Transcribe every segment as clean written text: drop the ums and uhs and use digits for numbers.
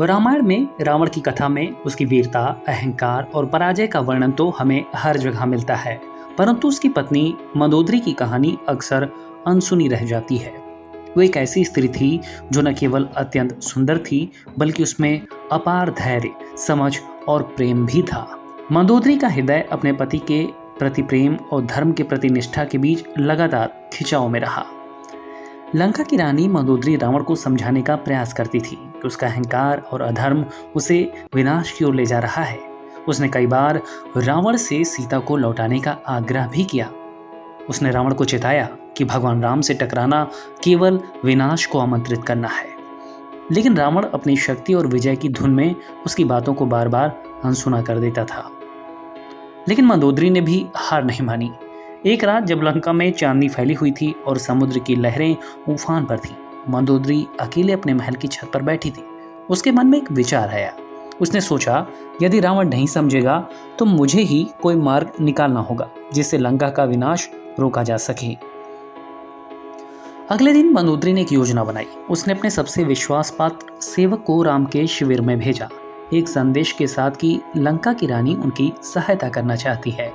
रामायण में रावण की कथा में उसकी वीरता, अहंकार और पराजय का वर्णन तो हमें हर जगह मिलता है, परंतु उसकी पत्नी मंदोदरी की कहानी अक्सर अनसुनी रह जाती है। वो एक ऐसी स्त्री थी जो न केवल अत्यंत सुंदर थी, बल्कि उसमें अपार धैर्य, समझ और प्रेम भी था। मंदोदरी का हृदय अपने पति के प्रति प्रेम और धर्म के प्रति निष्ठा के बीच लगातार खिंचाव में रहा। लंका की रानी मंदोदरी रावण को समझाने का प्रयास करती थी कि उसका अहंकार और अधर्म उसे विनाश की ओर ले जा रहा है। उसने कई बार रावण से सीता को लौटाने का आग्रह भी किया। उसने रावण को चेताया कि भगवान राम से टकराना केवल विनाश को आमंत्रित करना है, लेकिन रावण अपनी शक्ति और विजय की धुन में उसकी बातों को बार बार अनसुना कर देता था। लेकिन मंदोदरी ने भी हार नहीं मानी। एक रात जब लंका में चांदनी फैली हुई थी और समुद्र की लहरें उफान पर थी, मंदोदरी अकेले अपने महल की छत पर बैठी थी। उसके मन में एक विचार आया। उसने सोचा, यदि रावण नहीं समझेगा तो मुझे ही कोई मार्ग निकालना होगा जिससे लंका का विनाश रोका जा सके। अगले दिन मंदोदरी ने एक योजना बनाई। उसने अपने सबसे विश्वासपात्र सेवक को राम के शिविर में भेजा, एक संदेश के साथ कि लंका की रानी उनकी सहायता करना चाहती है।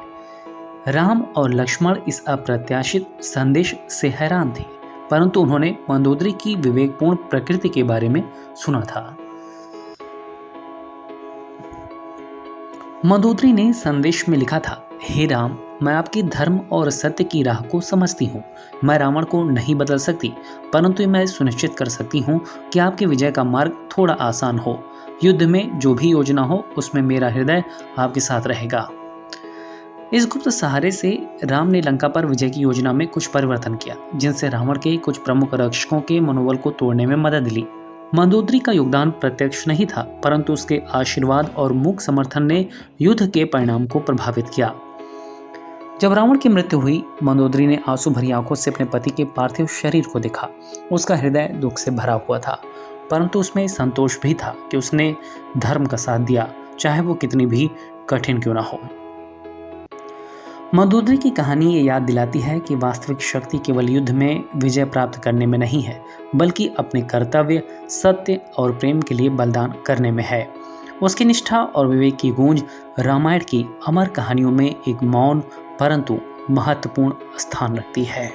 राम और लक्ष्मण इस अप्रत्याशित संदेश से हैरान थे, परंतु उन्होंने मंदोदरी की विवेकपूर्ण प्रकृति के बारे में सुना था। मंदोदरी ने संदेश में लिखा था, हे राम, मैं आपकी धर्म और सत्य की राह को समझती हूँ। मैं रावण को नहीं बदल सकती, परंतु मैं सुनिश्चित कर सकती हूँ कि आपकी विजय का मार्ग थोड़ा आसान हो। युद्ध में जो भी योजना हो, उसमें मेरा हृदय आपके साथ रहेगा। इस गुप्त सहारे से राम ने लंका पर विजय की योजना में कुछ परिवर्तन किया, जिनसे रावण के कुछ प्रमुख रक्षकों के मनोबल को तोड़ने में मदद मिली। मंदोदरी का योगदान प्रत्यक्ष नहीं था, परंतु उसके आशीर्वाद और मूक समर्थन ने युद्ध के परिणाम को प्रभावित किया। जब रावण की मृत्यु हुई, मंदोदरी ने आंसू भरी आंखों से अपने पति के पार्थिव शरीर को देखा। उसका हृदय दुख से भरा हुआ था, परंतु उसमें संतोष भी था कि उसने धर्म का साथ दिया, चाहे वो कितनी भी कठिन क्यों ना हो। मंदोदरी की कहानी ये याद दिलाती है कि वास्तविक शक्ति केवल युद्ध में विजय प्राप्त करने में नहीं है, बल्कि अपने कर्तव्य, सत्य और प्रेम के लिए बलिदान करने में है। उसकी निष्ठा और विवेक की गूंज रामायण की अमर कहानियों में एक मौन परंतु महत्वपूर्ण स्थान रखती है।